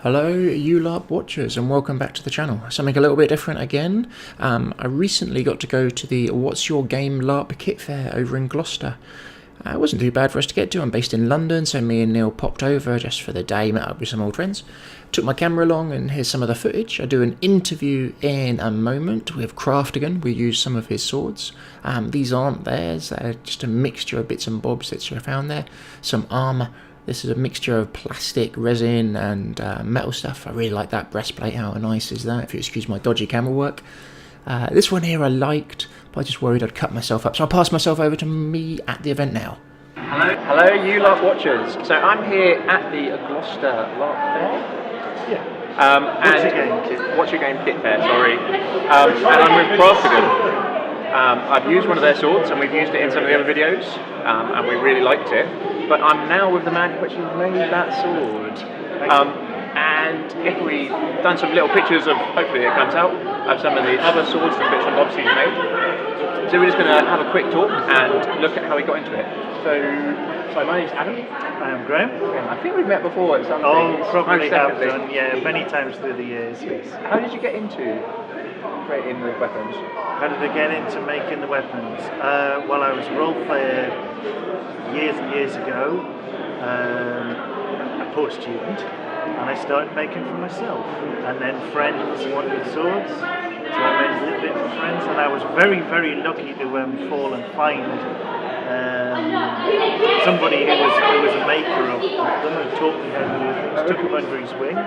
Hello you LARP watchers and welcome back to the channel. Something a little bit different again. I recently got to go to the What's Your Game LARP kit fair over in Gloucester. It wasn't too bad for us to get to. I'm based in London, so me and Neil popped over just for the day, met up with some old friends. Took my camera along and here's some of the footage. I do an interview in a moment with Craeftigan. We use some of his swords. These aren't theirs, they're just a mixture of bits and bobs that I found there. Some armour. This is a mixture of plastic, resin and metal stuff. I really like that breastplate. How nice is that, if you excuse my dodgy camera work. This one here I liked, but I just worried I'd cut myself up. So I'll pass myself over to me at the event now. Hello you LARP watchers. So I'm here at the Gloucester LARP fair. Yeah. What's Your Game kit fair, sorry. And I'm with Craeftigan. I've used one of their swords and we've used it in some of the other videos and we really liked it. But I'm now with the man who actually made that sword. And if we've done some little pictures of, hopefully it comes out, of some of the other swords and bits and bobs he's made. So we're just going to have a quick talk and look at how he got into it. So my name's Adam. I am Graham. I think we've met before at some Oh, things. probably have done, yeah, many times through the years, yes. How did you get into creating the weapons? How did I get into making the weapons? Well, I was a role player years and years ago, a poor student, and I started making for myself. And then friends wanted swords, so I made a little bit for friends, and I was very, very lucky to fall and find somebody who was a maker of them and taught me how to do things, took them under his wing,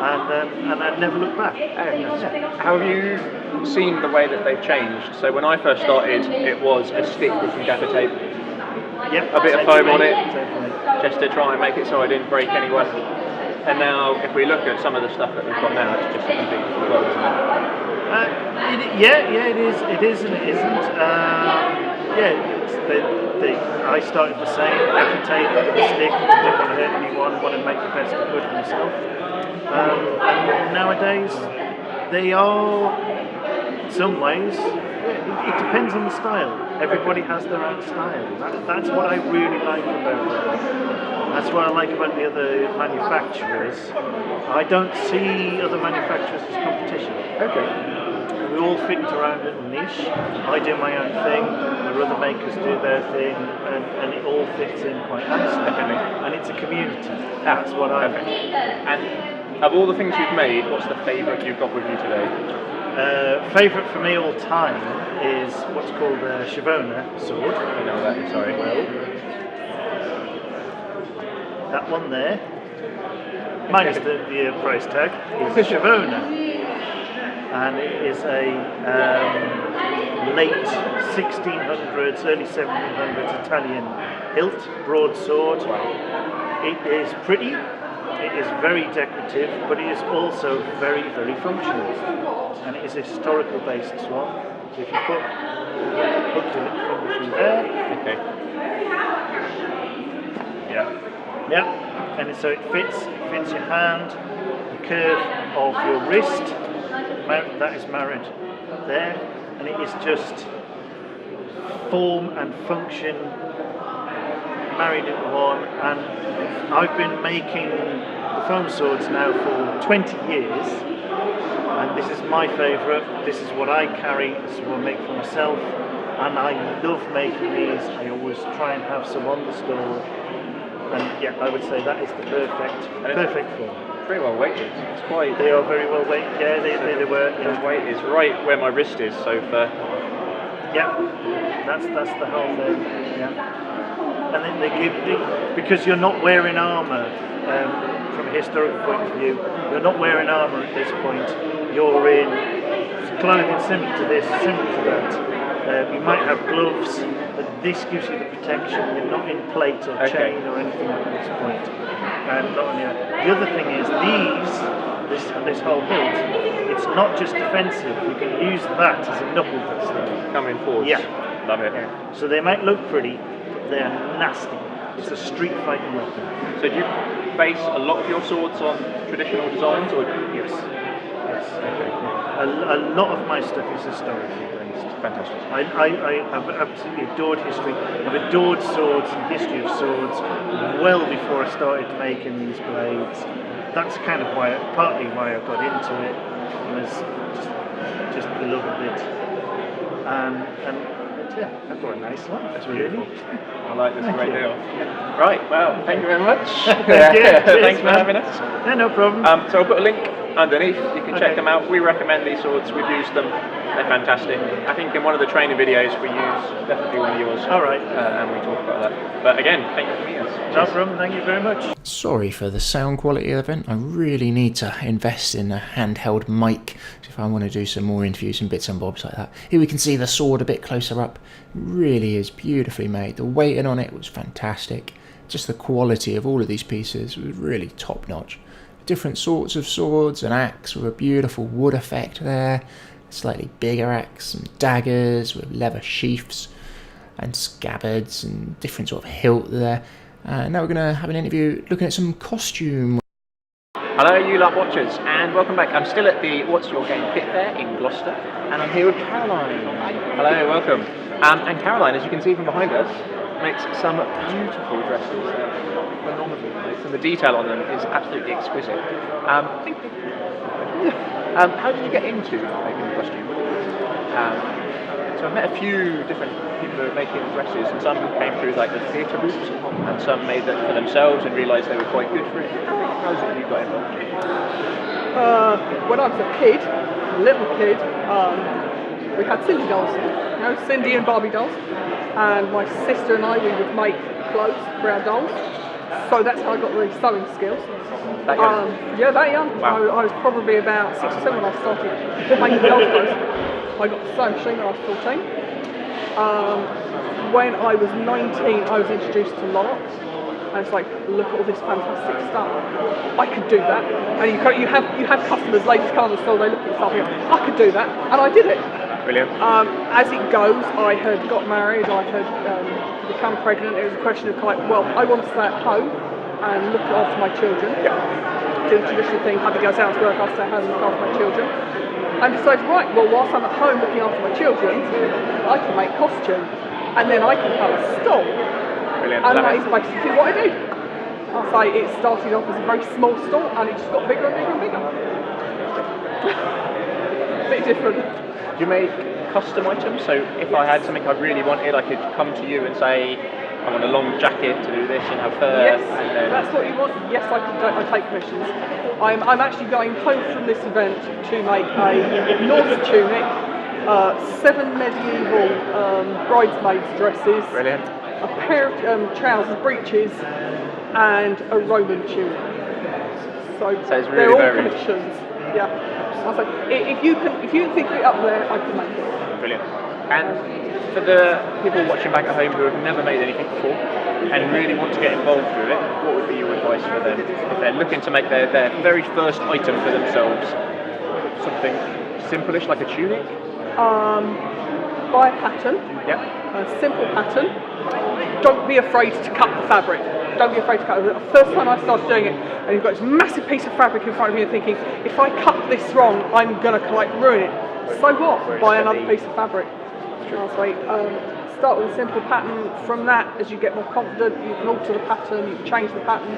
and I never looked back. How have you seen the way that they've changed? So when I first started, it was a stick with some gaffer tape, a bit of foam on it, just to try and make it so I didn't break anyone. And now, if we look at some of the stuff that we've got now, it's just a completely different world, isn't it? Yeah, it is and it isn't. I started the same, gaffer tape, the stick, didn't want to hurt anyone, wanted to make the best I could for myself. And nowadays, they are, in some ways, it depends on the style. Everybody has their own style. That's what I really like about them. That's what I like about the other manufacturers. I don't see other manufacturers as competition. Okay. We all fit around a niche. I do my own thing, the other makers do their thing, and it all fits in quite nicely. Definitely. And it's a community. That's what I think. And of all the things you've made, what's the favourite you've got with you today? Favourite for me all time is what's called a Shavona sword. I know that, sorry. Well, that one there, minus the price tag, is a Shavona. And it is a late 1600s, early 1700s Italian hilt broadsword. It is pretty, it is very decorative, but it is also very, very functional. And it is a historical based one. So if you put your finger through there, okay. Yeah, and so it fits your hand, the curve of your wrist. That is married there, and it is just form and function married into one. And I've been making the foam swords now for 20 years, and this is my favourite. This is what I carry, this is what I make for myself, and I love making these. I always try and have some on the store, and yeah, I would say that is the perfect form. Very well weighted. It's quite. They are very well weighted. Yeah, they were. The weight is right where my wrist is. So for. Yeah, that's the whole thing. Yeah, and then they give because you're not wearing armour from a historical point of view. You're not wearing armour at this point. You're in clothing similar to this, similar to that. You might have gloves, but this gives you the protection. You're not in plate or chain or anything at this point. And not only that, the other thing is this whole hilt, it's not just defensive. You can use that as a knuckle duster. Coming forward. Yeah. Love it. Yeah. So they might look pretty, but they are nasty. It's a street fighting weapon. So do you base a lot of your swords on traditional designs, or? Yes. Okay. A lot of my stuff is historically based. Fantastic. I've absolutely adored history. I've adored swords and history of swords well before I started making these blades. that's kind of partly why I got into it, was just the love of it. And yeah, I've got a nice life. That's beautiful. Really. I like this a great you. deal. Right, well, thank you very much. Thanks for having us. Yeah, no problem. So I'll put a link underneath. You can check Okay. them out. We recommend these swords. We've used them. They're fantastic. I think in one of the training videos we use definitely one of yours. All right. And we talk about that. But again, thank you for meeting us. No problem. Thank you very much. Sorry for the sound quality of the event. I really need to invest in a handheld mic if I want to do some more interviews and bits and bobs like that. Here we can see the sword a bit closer up. It really is beautifully made. The weighting on it was fantastic. Just the quality of all of these pieces was really top notch. Different sorts of swords, an axe with a beautiful wood effect there, a slightly bigger axe, some daggers with leather sheaths and scabbards and different sort of hilt there. Now we're going to have an interview looking at some costume. Hello, you LARP watchers, and welcome back. I'm still at the What's Your Game kit fair in Gloucester, and I'm here with Caroline. Hello, welcome. And Caroline, as you can see from behind us, makes some beautiful dresses. Phenomenally nice, and the detail on them is absolutely exquisite. How did you get into making a costume? So I've met a few different people who are making dresses, and some came through like the theatre route, and some made them for themselves and realised they were quite good for it. How is it you got involved? When I was a kid, little kid, we had Cindy dolls, you know, Cindy and Barbie dolls, and my sister and I, we would make clothes for our dolls. So that's how I got the sewing skills. That young? Yeah, that young. Wow. I was probably about 6 or 7 when I started making dolls clothes. I got the sewing machine when I was 14. When I was 19, I was introduced to LARP. And it's like, look at all this fantastic stuff. I could do that. And you have customers, ladies come on the store, they look at stuff and go, I could do that. And I did it. Brilliant. As it goes, I had got married, I had become pregnant. It was a question of like, well, I want to stay at home and look after my children. Yeah. Do the traditional thing, hubby goes out to work, I'll stay at home and look after my children. And decided, right, well, whilst I'm at home looking after my children, I can make costume. And then I can have a stall. Brilliant. And that is basically what I do. I'll say it started off as a very small store and it just got bigger and bigger and bigger. Bit different. Do you make custom items? So if I had something I really wanted, I could come to you and say, I want a long jacket to do this and have fur. Yes, and then... that's what you want. Yes, I take commissions. I'm actually going home from this event to make a Norse tunic, 7 medieval bridesmaids dresses, Brilliant. a pair of trousers, breeches, and a Roman tunic. So it's really they're all varied. commissions. Yeah. I was like, if you can think of it up there, I can make it. Brilliant. And for the people watching back at home who have never made anything before and really want to get involved with it, what would be your advice for them if they're looking to make their very first item for themselves? Something simple-ish like a tunic? Buy a pattern. Yep. A simple pattern. Don't be afraid to cut the fabric. Don't be afraid to cut it. The first time I started doing it, and you've got this massive piece of fabric in front of you and thinking, if I cut this wrong, I'm going to like ruin it. So what? Buy another piece of fabric. I'll say, start with a simple pattern. From that, as you get more confident, you can alter the pattern, you can change the pattern.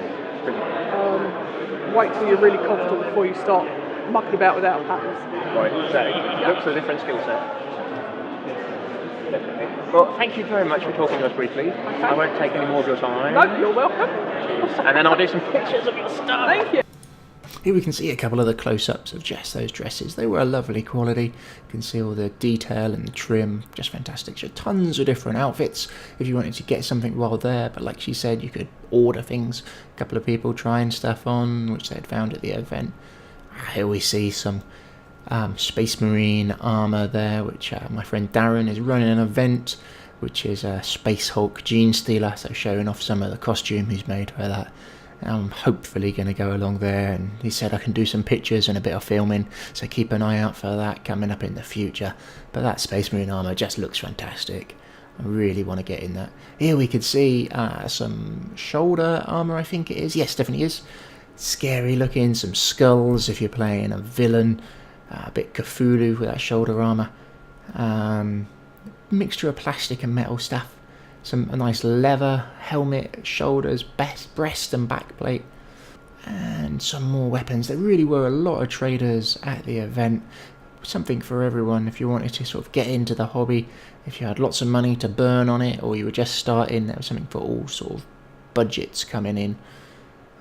Wait till you're really confident before you start mucking about without patterns. Right, so it looks a different skill set. Definitely. Well, thank you very much for talking to us briefly. I won't take any more of your time. No, you're welcome. And then I'll do some pictures of your stuff. Thank you. Here we can see a couple of the close-ups of just those dresses. They were a lovely quality. You can see all the detail and the trim, just fantastic. So tons of different outfits if you wanted to get something while there, but like she said, you could order things. A couple of people trying stuff on, which they'd found at the event. Here we see some Space Marine armour there, which my friend Darren is running an event, which is a Space Hulk Gene Stealer, so showing off some of the costume he's made for that. I'm hopefully going to go along there, and he said I can do some pictures and a bit of filming, so keep an eye out for that coming up in the future. But that Space Marine armour just looks fantastic. I really want to get in that. Here we can see some shoulder armour, I think it is. Yes, definitely is. Scary looking, some skulls if you're playing a villain. A bit Cthulhu with that shoulder armour. Mixture of plastic and metal stuff. A nice leather helmet, shoulders, breast and back plate. and some more weapons. There really were a lot of traders at the event. Something for everyone if you wanted to sort of get into the hobby. If you had lots of money to burn on it, or you were just starting, there was something for all sort of budgets coming in.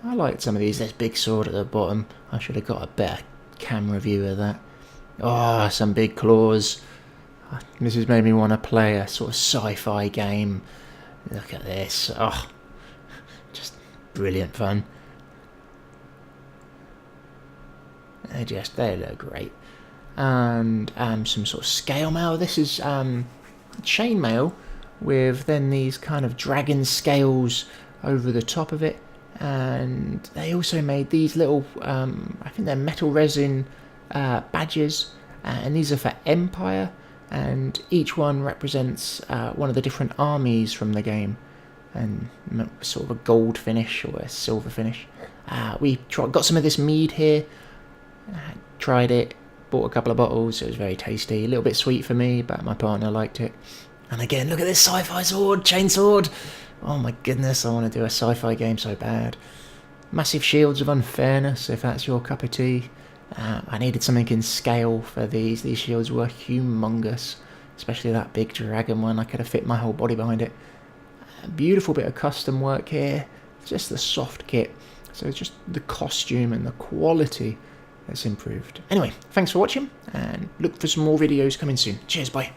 I liked some of these. There's big sword at the bottom. I should have got a better camera view of that. Oh, some big claws. This has made me want to play a sort of sci-fi game. Look at this. Oh, just brilliant fun. They look great. And some sort of scale mail. This is chainmail with then these kind of dragon scales over the top of it. And they also made these little, I think they're metal resin badges, and these are for Empire, and each one represents one of the different armies from the game, and sort of a gold finish or a silver finish. We got some of this mead here, tried it, bought a couple of bottles. It was very tasty, a little bit sweet for me, but my partner liked it. And again, look at this sci-fi sword, chainsword. Oh my goodness, I want to do a sci-fi game so bad. Massive shields of unfairness, if that's your cup of tea. I needed something in scale for these. These shields were humongous, especially that big dragon one. I could have fit my whole body behind it. A beautiful bit of custom work here. Just the soft kit. So it's just the costume and the quality that's improved. Anyway, thanks for watching, and look for some more videos coming soon. Cheers, bye.